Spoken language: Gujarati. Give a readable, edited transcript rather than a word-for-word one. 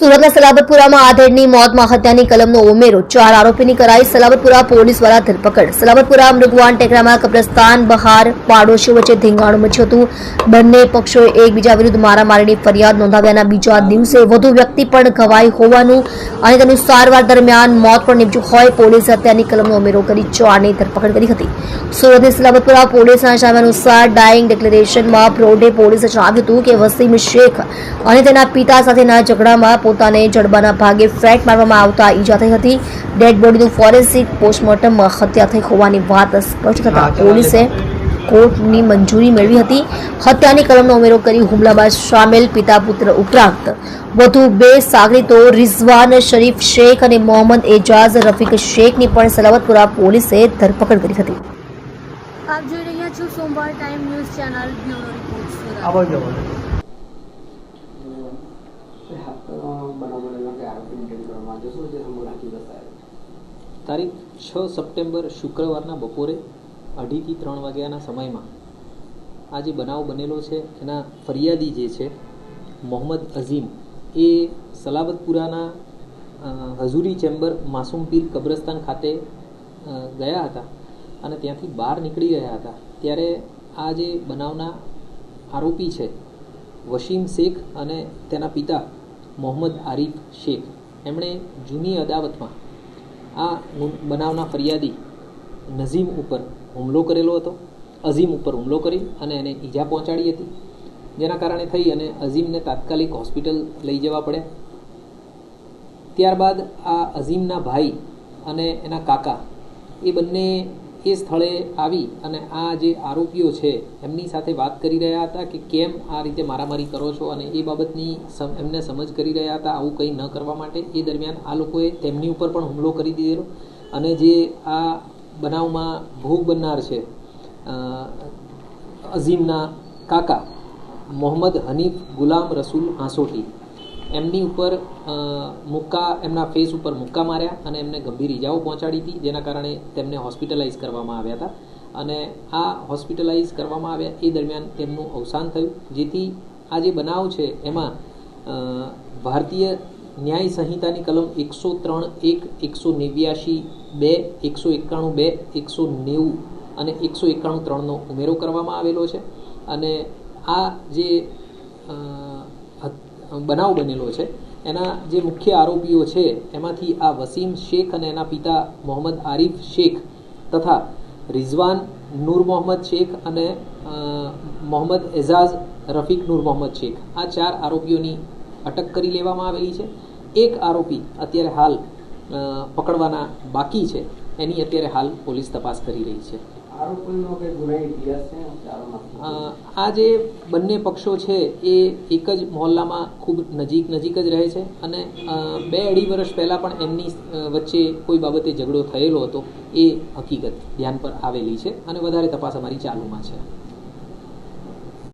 સુરતના સલાબતપુરામાં આધેડની મોતમાં હત્યાની કલમનો ઉમેરો 4 આરોપીની કરાઈ સલાબતપુરા પોલીસ દ્વારા ધરપકડ સલાબતપુરા મૃગવાન ટેકરામાં કબ્રસ્તાન બહાર પાડોશીઓ વચ્ચે ધીંગાણું મચ્યું હતું। બંને પક્ષોએ એકબીજા વિરુદ્ધ મારામારીની ફરિયાદ નોંધાવ્યાના બીજા દિવસે વધુ વ્યક્તિ પણ ઘવાઈ હોવાનું અને તેનું સારવાર દરમિયાન મોત પણ નીપજ્યું હોય પોલીસે હત્યાની કલમનો ઉમેરો કરી 4ની ધરપકડ કરી હતી। સુરતની સલાબતપુરા પોલીસના જણાવ્યા અનુસાર ડાઇંગ ડિક્લેરેશનમાં પ્રોઢે પોલીસે જણાવ્યું હતું કે વસીમ શેખ અને તેના પિતા સાથેના ઝઘડામાં પોતાને જડબાના ભાગે ફેટ મારવામાં આવતા ઈજા થઈ હતી। ડેડ બોડીનું ફોરેન્સિક પોસ્ટમોર્ટમમાં હત્યા થઈ હોવાની વાત સ્પષ્ટ થતા પોલીસે કોર્ટની મંજૂરી મેળવી હતી। હત્યાની કલમનો ઉમેરો કરી હુમલામાં સામેલ પિતા પુત્ર ઉપરાંત વધુ 2 સાગરીતો રિઝવાન શરીફ શેખ અને મોહમ્મદ એજાઝ રફીક શેખની પણ સલાબતપુરા પોલીસે ધરપકડ કરી હતી। આપ જોઈ રહ્યા છો સોમવાર time news channel bureau report Surat. તારીખ 6 સપ્ટેમ્બર શુક્રવારના બપોરે 2:30 થી 3 વાગ્યાના સમયમાં આ જે બનાવ બનેલો છે એના ફરિયાદી જે છે મોહમ્મદ અઝીમ એ સલાબતપુરાના હઝુરી ચેમ્બર માસૂમ પીર કબ્રસ્તાન ખાતે ગયા હતા અને ત્યાંથી બહાર નીકળી રહ્યા હતા ત્યારે આ જે બનાવના આરોપી છે વસીમ શેખ અને તેના પિતા મોહમ્મદ આરીફ શેખ એમણે જૂની અદાવતમાં આ બનાવના ફરિયાદી નઝીમ ઉપર હુમલો કરેલો હતો। અઝીમ ઉપર હુમલો કરી અને એને ઈજા પહોંચાડી હતી, જેના કારણે થઈ અને અઝીમને તાત્કાલિક હોસ્પિટલ લઈ જવા પડ્યા। ત્યારબાદ આ અઝીમના ભાઈ અને એના કાકા એ બંને એ સ્થળે આવી અને આ જે આરોપીઓ છે એમની સાથે વાત કરી રહ્યા હતા કે કેમ આ રીતે મારામારી કરો છો અને એ બાબતની એમને સમજ કરી રહ્યા હતા આવું કંઈ ન કરવા માટે। એ દરમિયાન આ લોકોએ તેમની ઉપર પણ હુમલો કરી દીધેલો અને જે આ બનાવમાં ભોગ બનનાર છે અઝીમના કાકા મોહમ્મદ હનીફ ગુલામ રસૂલ હાંસોટી એમની ઉપર એમના ફેસ ઉપર મુક્કા માર્યા અને એમને ગંભીર ઈજાઓ પહોંચાડી હતી, જેના કારણે તેમને હોસ્પિટલાઇઝ કરવામાં આવ્યા હતા અને આ હોસ્પિટલાઇઝ કરવામાં આવ્યા એ દરમિયાન તેમનું અવસાન થયું। જેથી આ જે બનાવ છે એમાં ભારતીય ન્યાય સંહિતાની કલમ 103(1), 189(2), 191(2), 190 અને 191(3)નો ઉમેરો કરવામાં આવેલો છે અને આ જે બનાવ બનેલો છે એના જે મુખ્ય આરોપીઓ છે એમાંથી આ વસીમ શેખ અને એના પિતા મોહમ્મદ આરીફ શેખ તથા રિઝવાન નૂર મોહમ્મદ શેખ અને મોહમ્મદ એઝાઝ રફીક નૂર મોહમ્મદ શેખ આ 4 આરોપીઓની અટક કરી લેવામાં આવેલી છે। એક આરોપી અત્યારે હાલ પકડવાના બાકી છે, એની અત્યારે હાલ પોલીસ તપાસ કરી રહી છે। આ જે બંને પક્ષો છે એ એક જ મહોલ્લામાં ખૂબ નજીક જ રહે છે અને 2-2.5 વર્ષ પહેલાં પણ એમની વચ્ચે કોઈ બાબતે ઝઘડો થયેલો હતો એ હકીકત ધ્યાન પર આવેલી છે અને વધારે તપાસ અમારી ચાલુમાં છે।